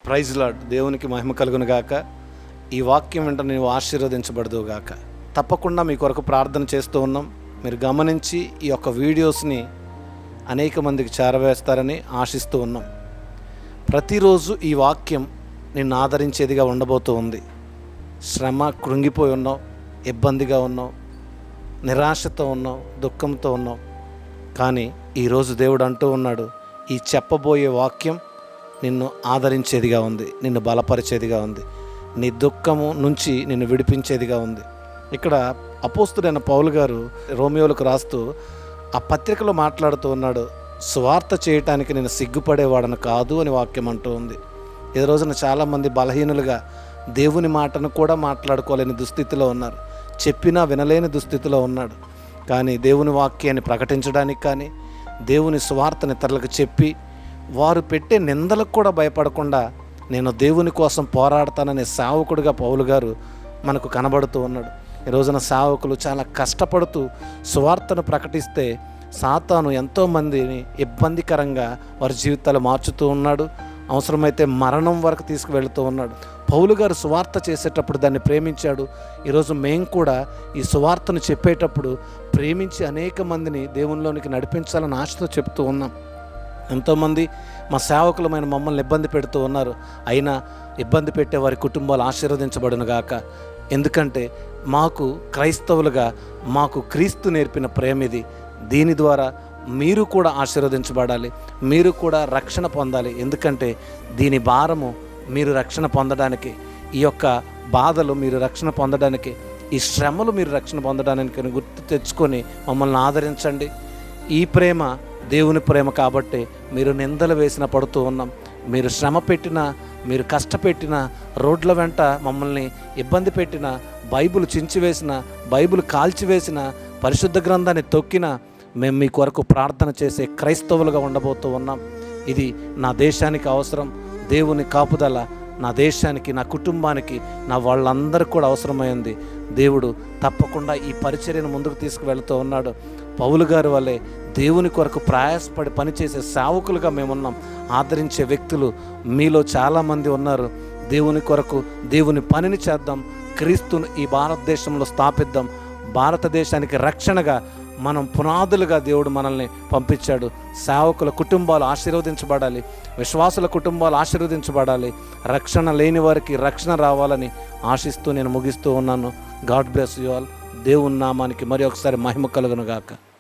Praise lord. దేవునికి మహిమ కలుగును గాక. ఈ వాక్యం వెంట నీవు ఆశీర్వదించబడదు గాక. తప్పకుండా మీ కొరకు ప్రార్థన చేస్తూ ఉన్నాం. మీరు గమనించి ఈ యొక్క వీడియోస్ని అనేక మందికి చేరవేస్తారని ఆశిస్తూ ఉన్నాం. ప్రతిరోజు ఈ వాక్యం నిన్ను ఆదరించేదిగా ఉండబోతూ ఉంది. శ్రమ, కృంగిపోయి ఉన్నావు, ఇబ్బందిగా ఉన్నావు, నిరాశతో ఉన్నావు, దుఃఖంతో ఉన్నావు. కానీ ఈరోజు దేవుడు అంటూ ఉన్నాడు, ఈ చెప్పబోయే వాక్యం నిన్ను ఆదరించేదిగా ఉంది, నిన్ను బలపరిచేదిగా ఉంది, నీ దుఃఖము నుంచి నిన్ను విడిపించేదిగా ఉంది. ఇక్కడ అపోస్తుడైన పౌలు గారు రోమియోలకు రాస్తూ ఆ పత్రికలో మాట్లాడుతూ ఉన్నాడు, సువార్త చేయటానికి నేను సిగ్గుపడేవాడను కాదు అని వాక్యం అంటూ ఉంది. ఈ రోజున చాలామంది బలహీనులుగా దేవుని మాటను కూడా మాట్లాడుకోలేని దుస్థితిలో ఉన్నారు, చెప్పినా వినలేని దుస్థితిలో ఉన్నాడు. కానీ దేవుని వాక్యాన్ని ప్రకటించడానికి కానీ, దేవుని సువార్తని ఇతరులకు చెప్పి వారు పెట్టే నిందలకు కూడా భయపడకుండా నేను దేవుని కోసం పోరాడతాననే సేవకుడిగా పౌలు గారు మనకు కనబడుతూ ఉన్నాడు. ఈ రోజున సేవకులు చాలా కష్టపడుతూ సువార్తను ప్రకటిస్తే సాతాను ఎంతోమందిని ఇబ్బందికరంగా వారి జీవితాలు మార్చుతూ ఉన్నాడు. అవసరమైతే మరణం వరకు తీసుకువెళుతూ ఉన్నాడు. పౌలు గారు సువార్త చేసేటప్పుడు దాన్ని ప్రేమించాడు. ఈరోజు మేము కూడా ఈ సువార్తను చెప్పేటప్పుడు ప్రేమించి అనేక మందిని దేవునిలోనికి నడిపించాలని ఆశతో చెప్తూ ఉన్నాం. ఎంతోమంది మా సేవకులమైన మమ్మల్ని ఇబ్బంది పెడుతూ ఉన్నారు. అయినా ఇబ్బంది పెట్టే వారి కుటుంబాలు ఆశీర్వదించబడును గాక. ఎందుకంటే మాకు క్రైస్తవులుగా మాకు క్రీస్తు నేర్పిన ప్రేమ ఇది. దీని ద్వారా మీరు కూడా ఆశీర్వదించబడాలి, మీరు కూడా రక్షణ పొందాలి. ఎందుకంటే దీని భారము మీరు రక్షణ పొందడానికి, ఈ యొక్క బాధలు మీరు రక్షణ పొందడానికి, ఈ శ్రమలు మీరు రక్షణ పొందడానికి గుర్తు తెచ్చుకొని మమ్మల్ని ఆదరించండి. ఈ ప్రేమ దేవుని ప్రేమ కాబట్టి మీరు నిందలు వేసిన పడుతూ ఉన్నాం. మీరు శ్రమ పెట్టినా, మీరు కష్టపెట్టినా, రోడ్ల వెంట మమ్మల్ని ఇబ్బంది పెట్టినా, బైబిల్ చించివేసిన, బైబిల్ కాల్చివేసిన, పరిశుద్ధ గ్రంథాన్ని తొక్కినా మేము మీ కొరకు ప్రార్థన చేసే క్రైస్తవులుగా ఉండబోతూ ఉన్నాం. ఇది నా దేశానికి అవసరం. దేవుని కాపుదల నా దేశానికి, నా కుటుంబానికి, నా వాళ్ళందరికీ కూడా అవసరమైంది. దేవుడు తప్పకుండా ఈ పరిచర్యను ముందుకు తీసుకువెళ్తూ ఉన్నాడు. పౌలు గారి వల్లే దేవుని కొరకు ప్రయాసపడి పనిచేసే సేవకులుగా మేమున్నాం. ఆదరించే వ్యక్తులు మీలో చాలామంది ఉన్నారు. దేవుని కొరకు దేవుని పనిని చేద్దాం. క్రీస్తును ఈ భారతదేశంలో స్థాపిద్దాం. భారతదేశానికి రక్షణగా మనం పునాదులుగా దేవుడు మనల్ని పంపించాడు. సేవకుల కుటుంబాలు ఆశీర్వదించబడాలి, విశ్వాసుల కుటుంబాలు ఆశీర్వదించబడాలి. రక్షణ లేని వారికి రక్షణ రావాలని ఆశిస్తూ నేను ముగిస్తూ ఉన్నాను. God bless you all. దేవుని నామానికి మరి ఒకసారి మహిమ కలుగును గాక.